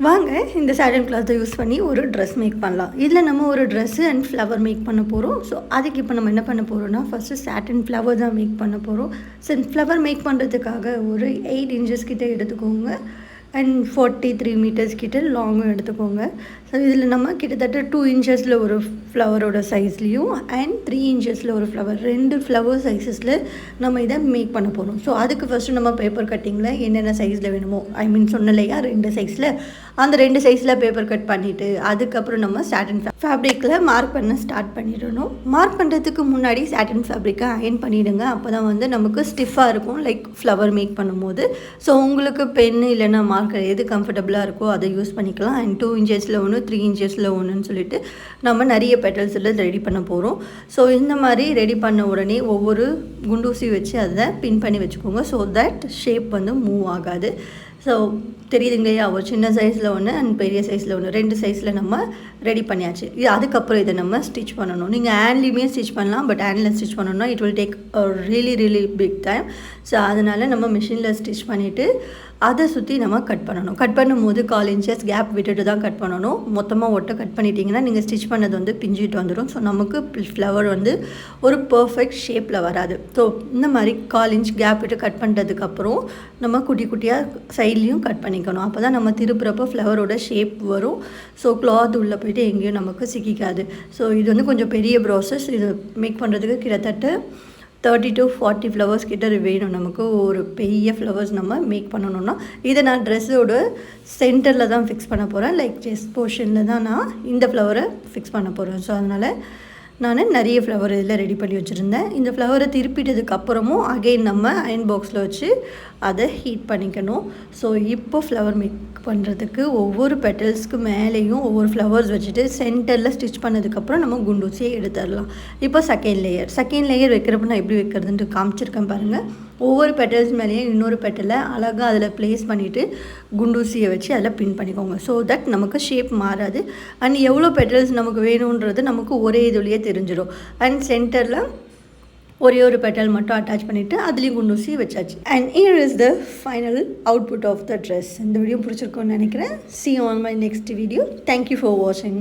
வாங்க இந்த சாட்டன் கிளாத்தை யூஸ் பண்ணி ஒரு ட்ரெஸ் மேக் பண்ணலாம். இதில் நம்ம ஒரு ட்ரெஸ்ஸு அண்ட் ஃப்ளவர் மேக் பண்ண போகிறோம். ஸோ அதுக்கு இப்போ நம்ம என்ன பண்ண போகிறோம்னா, ஃபஸ்ட்டு சாட்டன் ஃப்ளவர் தான் மேக் பண்ண போகிறோம். ஸோ ஃப்ளவர் மேக் பண்ணுறதுக்காக ஒரு 8 இன்ச்சஸ் கிட்டே எடுத்துக்கோங்க அண்ட் 43 மீட்டர்ஸ் கிட்ட லாங்கும் எடுத்துக்கோங்க. ஸோ இதில் நம்ம கிட்டத்தட்ட 2 இன்ச்சஸில் ஒரு ஃப்ளவரோட சைஸ்லேயும் அண்ட் 3 இன்ச்சஸில் ஒரு ஃப்ளவர் 2 ஃப்ளவர் சைஸஸில் நம்ம இதை மேக் பண்ண போகிறோம். ஸோ அதுக்கு ஃபஸ்ட்டு நம்ம பேப்பர் கட்டிங்கில் என்னென்ன சைஸில் வேணுமோ சொன்ன இல்லையா 2 சைஸில், அந்த 2 சைஸில் பேப்பர் கட் பண்ணிவிட்டு அதுக்கப்புறம் நம்ம சாட்டன் ஃபேப்ரிக்கில் மார்க் பண்ண ஸ்டார்ட் பண்ணிடணும். மார்க் பண்ணுறதுக்கு முன்னாடி சாட்டன் ஃபேப்ரிக்கை அயன் பண்ணிவிடுங்க. அப்போ தான் வந்து நமக்கு ஸ்டிஃபாக இருக்கும் லைக் ஃப்ளவர் மேக் பண்ணும்போது. ஸோ உங்களுக்கு பென்னு இல்லைன்னா மார்க்கர் எது கம்ஃபர்டபுளாக இருக்கோ அதை யூஸ் பண்ணிக்கலாம். அண்ட் 2 இன்ச்சஸில் ஒன்று 3 இன்ச்சஸில் ஒன்றுன்னு சொல்லிட்டு நம்ம நிறைய பெட்டல்ஸில் ரெடி பண்ண போகிறோம். ஸோ இந்த மாதிரி ரெடி பண்ண உடனே ஒவ்வொரு குண்டூசி வச்சு அதை பின் பண்ணி வச்சுக்கோங்க. ஸோ தட் ஷேப் வந்து மூவ் ஆகாது. ஸோ தெரியுதுங்கய்யா, ஒரு சின்ன சைஸில் ஒன்று அண்ட் பெரிய சைஸில் ஒன்று 2 சைஸில் நம்ம ரெடி பண்ணியாச்சு. அதுக்கப்புறம் இதை நம்ம ஸ்டிச் பண்ணணும். நீங்கள் ஹேண்ட்லேயுமே ஸ்டிச் பண்ணலாம், பட் ஹேண்டில் ஸ்டிச் பண்ணணும்னா it will take really big time. So அதனால் நம்ம மிஷினில் ஸ்டிச் பண்ணிவிட்டு அதை சுற்றி நம்ம கட் பண்ணணும். கட் பண்ணும்போது 1/4 இன்ச்சஸ் கேப் விட்டுட்டு தான் கட் பண்ணணும். மொத்தமாக ஒட்ட கட் பண்ணிட்டீங்கன்னா நீங்கள் ஸ்டிச் பண்ணது வந்து பிஞ்சிட்டு வந்துடும். ஸோ நமக்கு ஃப்ளவர் வந்து ஒரு பர்ஃபெக்ட் ஷேப்பில் வராது. ஸோ இந்த மாதிரி 1/4 இன்ச் கேப் விட்டு கட் பண்ணுறதுக்கப்புறம் நம்ம குட்டி குட்டியாக சைட்லேயும் கட் பண்ணிக்கணும். அப்போ தான் நம்ம திருப்புறப்போ ஃப்ளவரோட ஷேப் வரும். ஸோ கிளாத் உள்ளே போய்ட்டு எங்கேயும் நமக்கு சிக்கிக்காது. ஸோ இது வந்து கொஞ்சம் பெரிய ப்ராசஸ். இது மேக் பண்ணுறதுக்கு கிட்டத்தட்ட 30 to 40 ஃப்ளவர்ஸ் கிட்ட வேணும். நமக்கு ஒரு பெரிய ஃப்ளவர்ஸ் நம்ம மேக் பண்ணணும்னா இதை நான் ட்ரெஸ்ஸோட சென்டரில் தான் ஃபிக்ஸ் பண்ண போகிறேன். லைக் செஸ்ட் போர்ஷனில் தான் நான் இந்த ஃப்ளவரை ஃபிக்ஸ் பண்ண போகிறேன். ஸோ அதனால் நான் நிறைய ஃப்ளவர் இதில் ரெடி பண்ணி வச்சுருந்தேன். இந்த ஃப்ளவரை திருப்பிட்டதுக்கு அப்புறமும் அகெயின் நம்ம அயன் பாக்ஸில் வச்சு அதை ஹீட் பண்ணிக்கணும். ஸோ இப்போ ஃப்ளவர் மேக் பண்ணுறதுக்கு ஒவ்வொரு பெட்டல்ஸ்க்கு மேலேயும் ஒவ்வொரு ஃப்ளவர்ஸ் வச்சுட்டு சென்டரில் ஸ்டிச் பண்ணதுக்கப்புறம் நம்ம குண்டூசியை எடுத்துடலாம். இப்போ செகண்ட் லேயர் வைக்கிறப்ப நான் எப்படி வைக்கிறதுன்ட்டு காமிச்சிருக்கேன் பாருங்கள். ஒவ்வொரு பெட்டல்ஸ் மேலேயும் இன்னொரு பெட்டலை அழகாக அதில் ப்ளேஸ் பண்ணிவிட்டு குண்டூசியை வச்சு அதில் பின் பண்ணிக்கோங்க. ஸோ தட் நமக்கு ஷேப் மாறாது. அண்ட் எவ்வளோ பெட்டல்ஸ் நமக்கு வேணுன்றது நமக்கு ஒரே இதுலேயே தெரிஞ்சிடும். அண்ட் சென்டரில் ஒரே ஒரு பெட்டல் மட்டும் அட்டாச் பண்ணிவிட்டு அதுலேயும் குண்டூசி வச்சாச்சு. And here is the final output of the dress. இந்த வீடியோ பிடிச்சிருக்கோன்னு நினைக்கிறேன். See you on my next video. Thank you for watching.